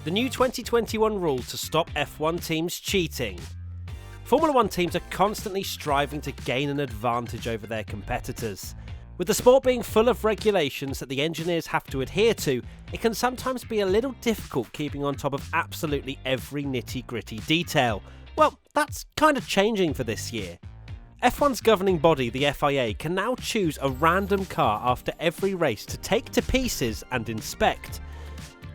the new 2021 rule to stop F1 teams cheating. Formula 1 teams are constantly striving to gain an advantage over their competitors. With the sport being full of regulations that the engineers have to adhere to, it can sometimes be a little difficult keeping on top of absolutely every nitty-gritty detail. Well, that's kind of changing for this year. F1's governing body, the FIA, can now choose a random car after every race to take to pieces and inspect.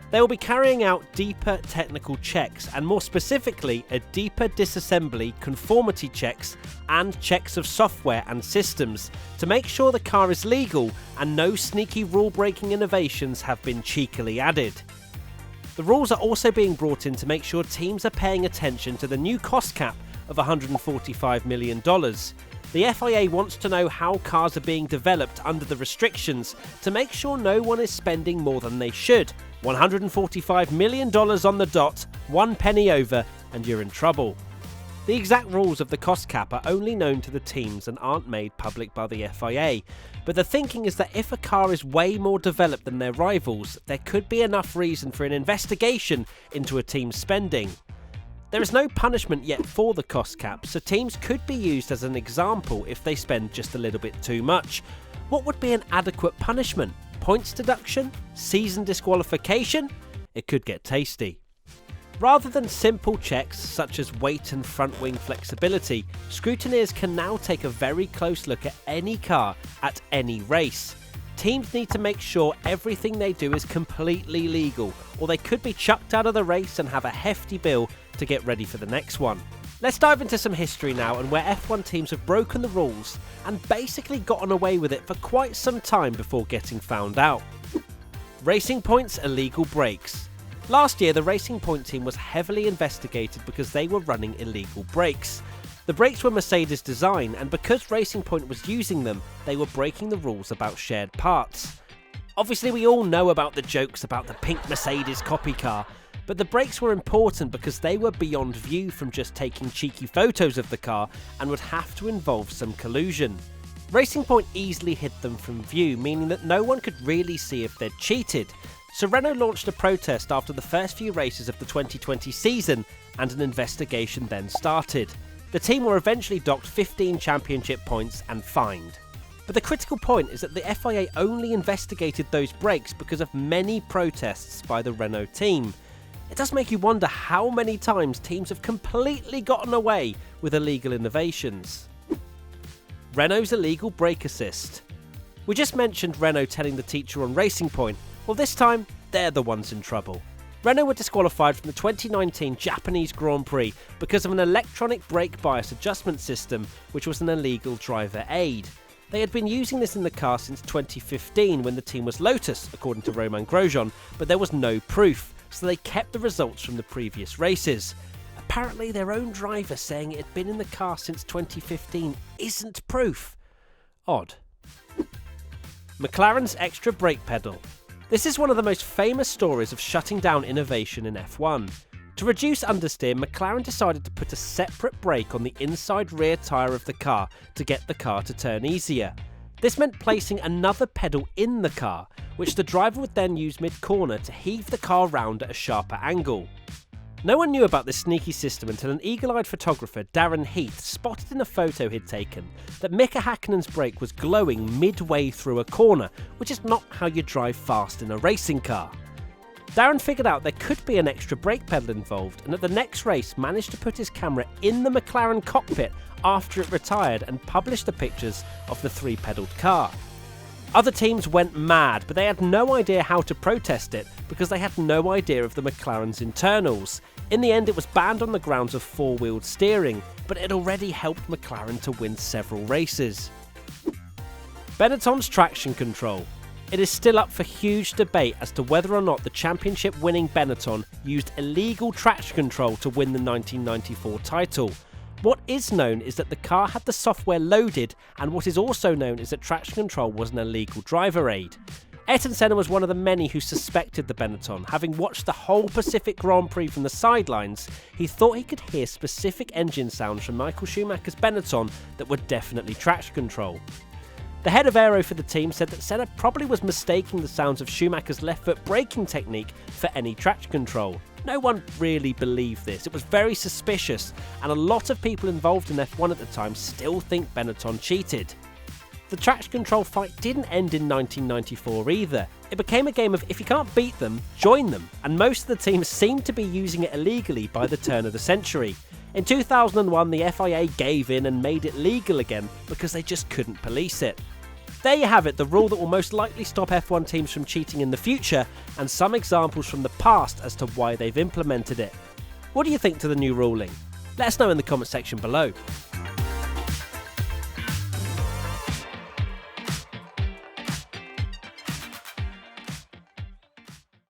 They will be carrying out deeper technical checks and, more specifically, a deeper disassembly, conformity checks and checks of software and systems to make sure the car is legal and no sneaky rule-breaking innovations have been cheekily added. The rules are also being brought in to make sure teams are paying attention to the new cost cap of $145 million. The FIA wants to know how cars are being developed under the restrictions to make sure no one is spending more than they should. $145 million on the dot, 1 penny over, and you're in trouble. The exact rules of the cost cap are only known to the teams and aren't made public by the FIA, but the thinking is that if a car is way more developed than their rivals, there could be enough reason for an investigation into a team's spending. There is no punishment yet for the cost cap, so teams could be used as an example if they spend just a little bit too much. What would be an adequate punishment? Points deduction? Season disqualification? It could get tasty. Rather than simple checks such as weight and front wing flexibility, scrutineers can now take a very close look at any car at any race. Teams need to make sure everything they do is completely legal, or they could be chucked out of the race and have a hefty bill to get ready for the next one. Let's dive into some history now and where F1 teams have broken the rules and basically gotten away with it for quite some time before getting found out. Racing Point's illegal brakes. Last year, the Racing Point team was heavily investigated because they were running illegal brakes. The brakes were Mercedes' design, and because Racing Point was using them, they were breaking the rules about shared parts. Obviously, we all know about the jokes about the pink Mercedes copy car, but the brakes were important because they were beyond view from just taking cheeky photos of the car and would have to involve some collusion. Racing Point easily hid them from view, meaning that no one could really see if they'd cheated. So Renault launched a protest after the first few races of the 2020 season, and an investigation then started. The team were eventually docked 15 championship points and fined. But the critical point is that the FIA only investigated those brakes because of many protests by the Renault team. It does make you wonder how many times teams have completely gotten away with illegal innovations. Renault's illegal brake assist. We just mentioned Renault telling the teacher on Racing Point. Well, this time, they're the ones in trouble. Renault were disqualified from the 2019 Japanese Grand Prix because of an electronic brake bias adjustment system, which was an illegal driver aid. They had been using this in the car since 2015 when the team was Lotus, according to Romain Grosjean, but there was no proof, so they kept the results from the previous races. Apparently their own driver saying it had been in the car since 2015 isn't proof. Odd. McLaren's extra brake pedal. This is one of the most famous stories of shutting down innovation in F1. To reduce understeer, McLaren decided to put a separate brake on the inside rear tyre of the car to get the car to turn easier. This meant placing another pedal in the car, which the driver would then use mid-corner to heave the car round at a sharper angle. No one knew about this sneaky system until an eagle-eyed photographer, Darren Heath, spotted in a photo he'd taken that Mika Häkkinen's brake was glowing midway through a corner, which is not how you drive fast in a racing car. Darren figured out there could be an extra brake pedal involved, and at the next race managed to put his camera in the McLaren cockpit after it retired and published the pictures of the 3-pedalled car. Other teams went mad, but they had no idea how to protest it because they had no idea of the McLaren's internals. In the end, it was banned on the grounds of 4-wheeled steering, but it already helped McLaren to win several races. Bennetton's traction control. It is still up for huge debate as to whether or not the championship-winning Bennetton used illegal traction control to win the 1994 title. What is known is that the car had the software loaded, and what is also known is that traction control was an illegal driver aid. Ayrton Senna was one of the many who suspected the Bennetton. Having watched the whole Pacific Grand Prix from the sidelines, he thought he could hear specific engine sounds from Michael Schumacher's Bennetton that were definitely traction control. The head of aero for the team said that Senna probably was mistaking the sounds of Schumacher's left foot braking technique for any traction control. No one really believed this. It was very suspicious, and a lot of people involved in F1 at the time still think Bennetton cheated. The traction control fight didn't end in 1994 either. It became a game of if you can't beat them, join them, and most of the teams seemed to be using it illegally by the turn of the century. In 2001, the FIA gave in and made it legal again because they just couldn't police it. There you have it, the rule that will most likely stop F1 teams from cheating in the future, and some examples from the past as to why they've implemented it. What do you think to the new ruling? Let us know in the comment section below.